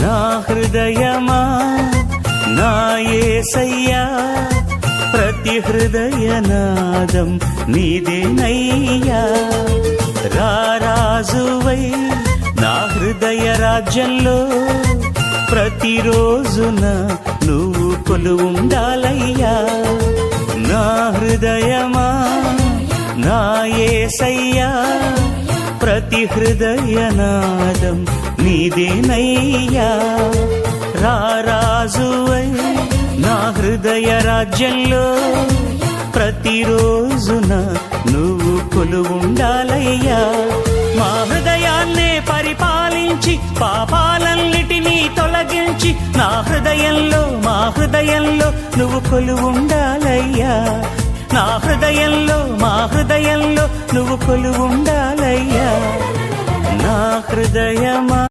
నా హృదయమా నా యేసయ్యా, ప్రతి హృదయనాదం నీదేనయ్యా. రారాజువై నా హృదయ రాజ్యంలో ప్రతిరోజున నువ్వు కొలువుండాలయ్యా. నా హృదయమా నా యేసయ్యా, ప్రతి హృదయనాదం నీదేనయ్యా. రారాజువై నా హృదయ రాజ్యంలో ప్రతిరోజున నువ్వు కొలువుండాలయ్యా. మా హృదయాన్నే పరిపాలించి పాపాలన్నిటినీ తొలగించి నా హృదయంలో మా హృదయంలో నువ్వు కొలువుండాలయ్యా. నా హృదయంలో మా హృదయంలో నువ్వు కొలువుండాలయ్యా. నా హృదయమా